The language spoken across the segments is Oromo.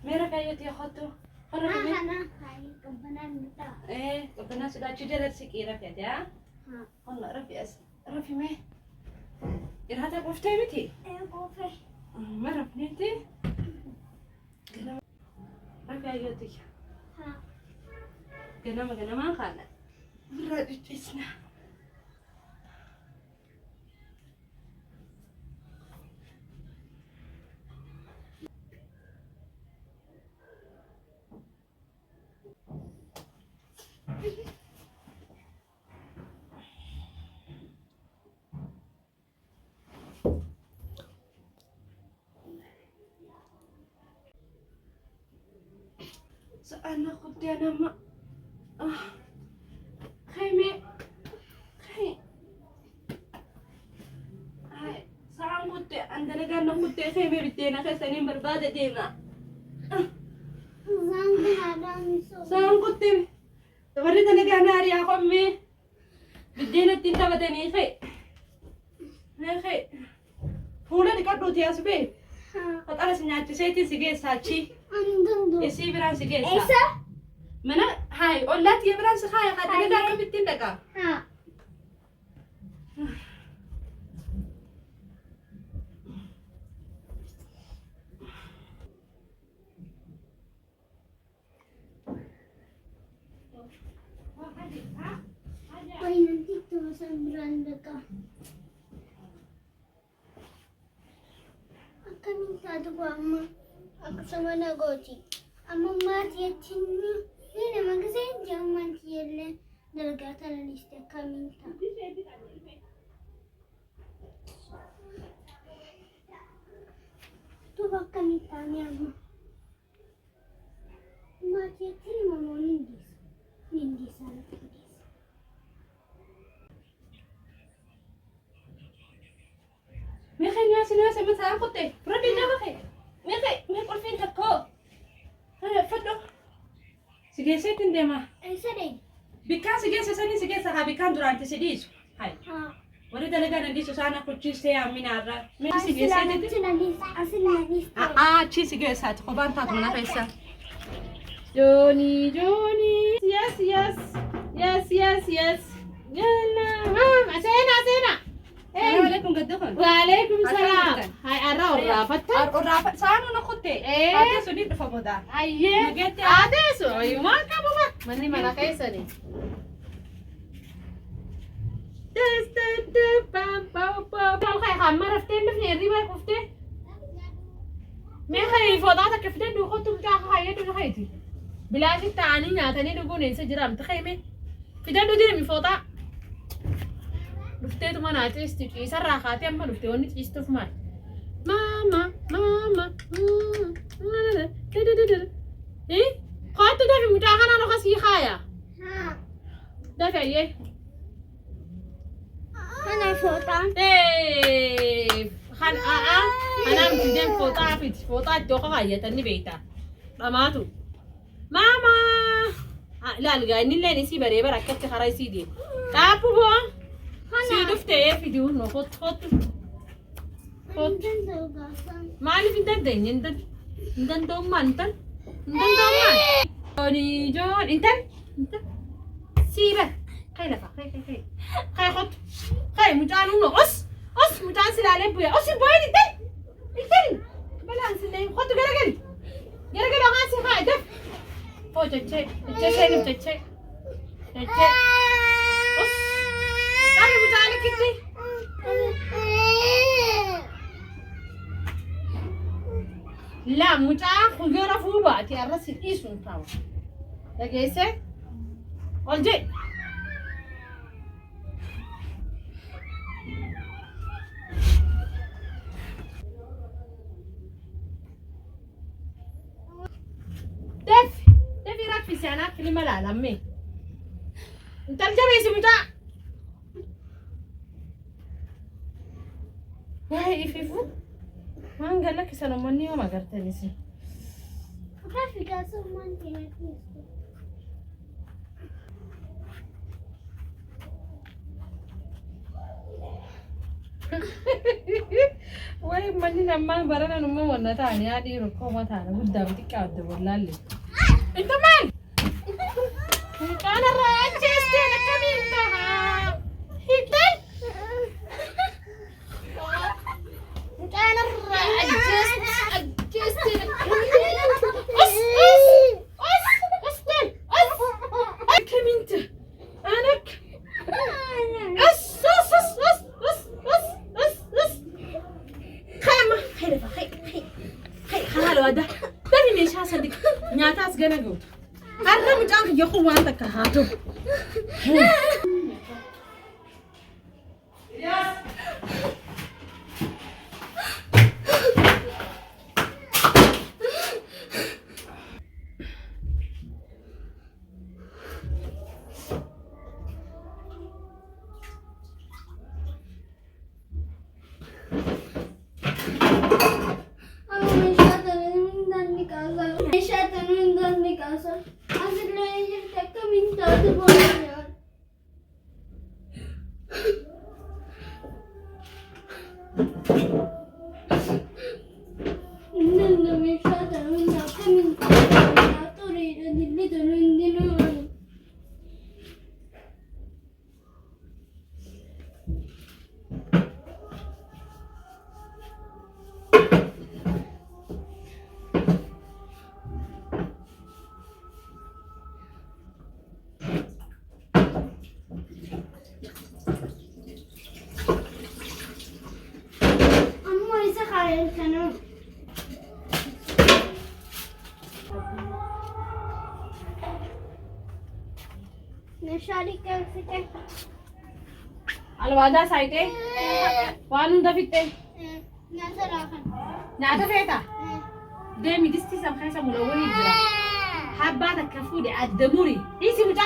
Meera kaayyooti hootu. Hora Haa kamee. kana kaayi qabbanaan mutaa. Qabbanaa sodaachuu jala siqii rafete haa. Haa. Honna rafi as. Rafi mee. Irhata qoftee miti. Koofee. Ma rafneeti. Ganama. Rafi kaayyooti. Haa. Ganamaan kaana. Birraa dhidhiisna. Saan ako diyan nama? Kayme. Kay. Ay, saan ko te? Ang dalagaan ng kutte kayme bitina kasi nin barbada dina. Saan kinaadaan miso? Saan ko te? Tawari talaga nari ako me. Bitina tinta ba tani kay? Kay. Fuula di kaddu tiyas be. Haa. At alas nyaati seeti sige sachi. Andun do. Isi biraan sige sa. Esa? Mana hay olat ya biraan sa kaya ka talaga ka bitin daga. Haa. Ay, nandito sa branda ka. Kami satu amma. Aku sama Nagoti. Amma mati yatini. Ini magazin jaman tiyelle. Dalgata la liste kaminta. Tu bak kaminta ni amma. Mati yatini mamo nindis. Nindis ala nindis. Mekhay niya sinasa masaan ko te. Rodi na ba kay? Mekhay, may kulfin ko. Ay, fado. Sige, setin dema. Esa deh. Bika sige sa sani sige sa habikan durante sedis. Hay. Ha. Wala talaga nandito sana ko chiste aminara. May sige Asila setin. nandis. Asila nandis. Chi sige sa ko ban tat mo na kaysa. Johnny. Yes. Yana. Asena. Assalamualaikum gadukon. Waalaikumsalam. Hai arra orrafatta. Rapat saan na kote? Ate sudit fa boda. Ayye. Magete. Adesso ayuma kababa. Manni mana kaisani. Pam khay khamma raften bifni riba kufte. Me khay fodata kifte du khutum ta khayet du khayti. Bilashi taani nyaatani dugune se jiram takhayme. Fidan du dire mi foda. Duftee tuma naati isti isarraa kaatee amma duftee wanni ciistuuf maal? Maama. Qaattu dafi mucaa kanaan oka sii kaaya. Ha. Dafi ayyee. Mana foto? Kanaan fideen fooxaa fiti. Fooxaa itti oka kaayyatanii beekta. Dhamaatu. Maama. Ilaali gaa inni illee isii baree bara akkatti karaa isii deemu. Dhaabbu boo. Si duftee fiduu no kottu. Andun do gasan. Maaliif hin dandeenye hin danda'ummaan intal hin danda'ummaan. Joon intal siiba kay lafa kay kottu kay mucaan humna os mucaan silaalee bu'e os hin bu'een intal balaan sillee kottu garagali okaan si haa daf oo jechee os dhabi mucaan akkitti. La mucaa kuyyoora fuubaati arras hin dhiisuun ta'a. Dhageessee ol jedhi. Defi raffisi anaaf filima laalammee. Intal jabeessi mucaa. Waa'ee ififu. Waan gala kisan uummanni yoo magartanis. Rafi gasan manti na kisto. Way manni nama barana numa wanna taani adi rukko mata na gudda bitika wadda wallahi. Inta man. Kana rajeste na kaminta ha. Hitai. Kana rajeste na kaminta. Anak. هذا تاني ليش هصدق نياتاس جنقول هذا مجانك يخو وانتك هاتو الوالدة سايته وانو دفيته ناتا فيتا دمي دستي سمخيسة ملوني جرا حباتك كفودي الدموري إيسي مجا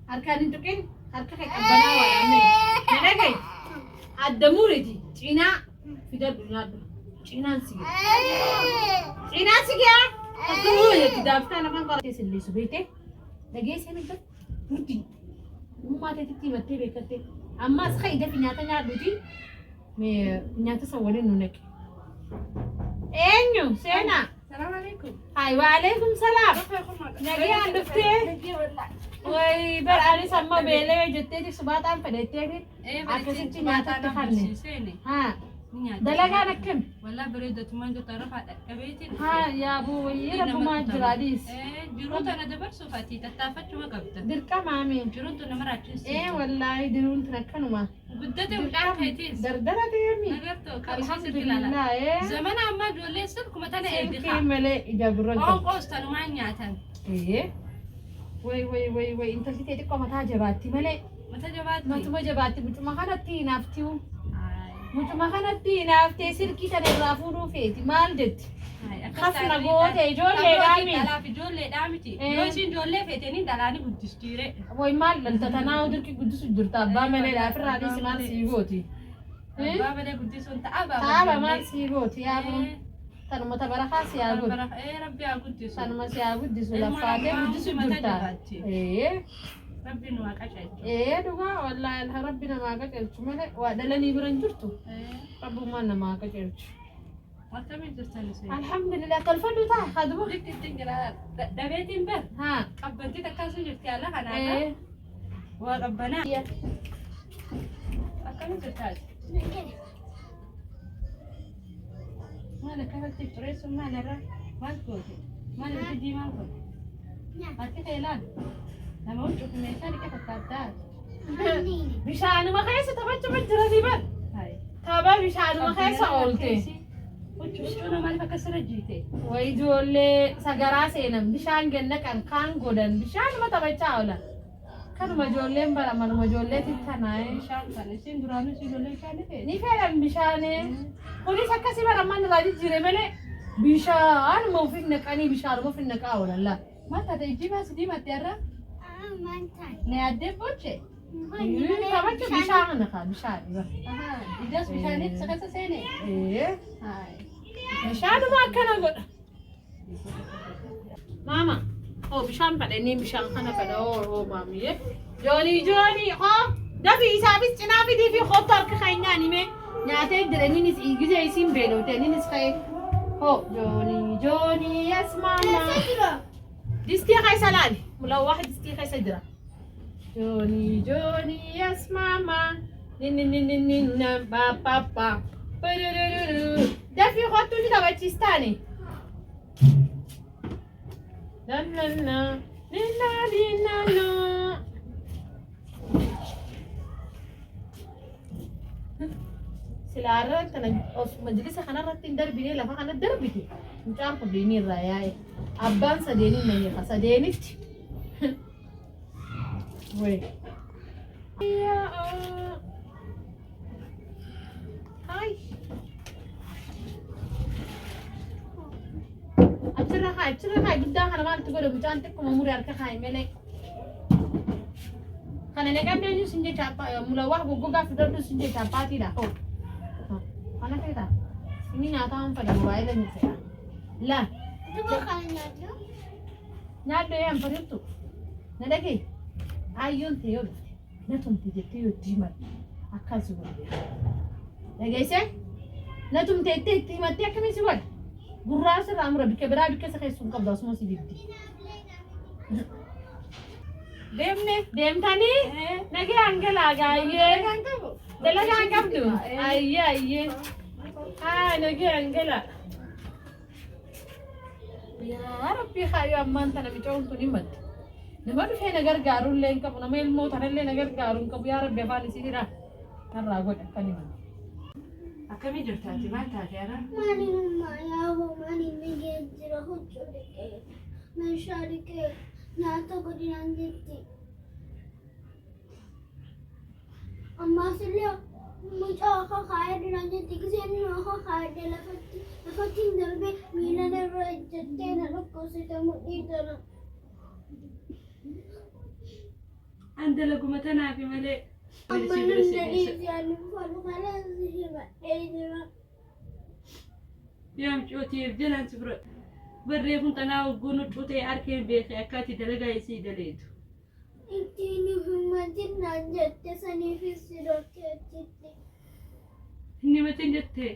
أركان انتوكين أركاك أبنا ولا أمي نلاقي الدموري دي تينا في در دنيا دو تينا سيجي أكو يكدافتا نفان قرأتي اللي سبيته لقيت سنة بردي ما تتتي متى بكتة أما سخي ده في نياتا نعدوتي مي نياتا سوالين نونك إنيو سينا السلام عليكم. هاي وعليكم السلام نجي عندك وي برأني سما بيلة جتتي سباتان فديتي أكسيتي نياتا تخلني ها دلقا نكم والله بريدة ما جو تعرف أبيتي ها يا أبو يربو ما جراديس جروت أنا دبر سوفاتي تتافت شو قبته دركا مامي جروت أنا مراتشين إيه والله درون تنكنوا ما قدتي وقعت هيتيس دردرة يمي نقرتو الحمد لله إيه زمان أما جولي سلكم تاني سلكي إيدي ملء جبران قوستانو ما نياتن إيه وي أنت اللي تيجي كم تاجباتي ملء متى جبات ما تبغى جباتي ما كانت تينافتيو ما كانت تينافتي سلكي تاني رافورو فيتي مالدت خفنا جوتي جولي دامي لا في جولي دامتي يوشين جولي فيتني دلاني بتشتري وي مال لنتتناو دركي قدس الدرتا بامل لا فرادي سمان سيغوتي بابا ده قدس أنت تابا مال سيغوتي يا ابو تنو متبرخا سياغوت ربي أقدس تنو ما سياغوت دي سولا فاده قدس الدرتا ايه ربي نواك أشياء ايه دوغا والله الها ربنا ما قتلت مالك ودلني برنجرتو ربو ما ما قتلت الحمد لله تلفلو تا خدمه ديك تنجرا دبيتين بر ها قبنتي تكاسو جبتي على خنا ايه وربنا أكمل جبتاج ما لك هذا تفريس وما لرا ما تقولي ما لك تجي ما تقول أكيد إعلان لما وجهك ميسالي كيف تقدر بيشانو ما خيسة تبجو بالجرادي بر هاي تابع بيشانو ما خيسة قلتي وشونا مالك كسر جيتي ويجولي سجرا سينم بيشان جنك كان غودن بيشان ما تبعتها ولا كانوا مجولين برا ما مجولين تتناي بيشان كان سين درانو سيجولي كان فيه نيفعل بيشانه كوني سكسي برا ما نراجع جري ملء بيشان مو في نكاني بيشان مو في نكا ولا لا ما تدي بس دي ما ترى ما انت نادي بوتشي تبعت بيشان نكا بيشان إداس بيشانيت سكسة سينه إيه هاي بيشان ما كان غود ماما هو بيشان بعدين بيشان خنا فدا هو مامي جوني ها ده في حسابي تنافي دي في خطر كخيناني مي nyaatee jira innis gisee isiin beeloote innis ka'ee hoo joonii yes maama distii keessa laali mulawaa distii keessa jira joonii yes maama ninninninninna baapapa dafii kottu ni taphachiistaani nananna ninna ninnanna silaarran kana majlisa kanarratti hin darbine lafa kana darbite mucaan kun deemii irraa yaa'e abbaan sadeenii nayyeeqa sadeenitti way hai achirra kaa guddaa kana maaltu godhe mucaan xiqquma murii harka kaa'e malee kana neqabdee iyyuu sin jecha mulawaa goggogaa fidadhu sin jecha abbaatiidha hoo kana feeta inni nyaataa han fadhamu baay'ee lanyisa la nyaaddo yaan fadhirtu na dhagee ayyoon ta'e yoo dhufte na tumte jettee yoo diiman akkas godhe dhageesse na tumte itti himattee akkamii si godhe gurraa sirraa mura bikka biraa bikka isa keessuun qabdu asuma si dibdi deemtanii nagee hangalaa gaayyee dalagaa qabdu ayyee haa nagee hangalaa yaa rabbii kaayyoo ammaan tana micoon kun himadde nama dhufee na gargaaruu illee hin qabu nama ilmoo tanallee na gargaaruu hin qabu yaa rabbi afaan isii hira narraa godhe akkan himadde akkamii jirtaati maal taate ara maaliin nagee jira huccuu dhiqee meeshaa dhiqee nyaata godinaan jetti ammaas illee mucaa akka kaayee dinaan jetti giseen akka kaayee lafatti hin darbee miilan irra ejjattee na dhukkubsite mudhii jala. Anda laguma tanaafi malee. Amma nan dadhiisi ani falu kanas himadhee jira. Yaam cootiif jalaan si fura. Barree kun tanaa waggoon huccutee arkeen beekee akkaati dalagaa isii daleetu. Ittiin himatin naan jette saniifis si dhokkeetti. Inni matiin jettee.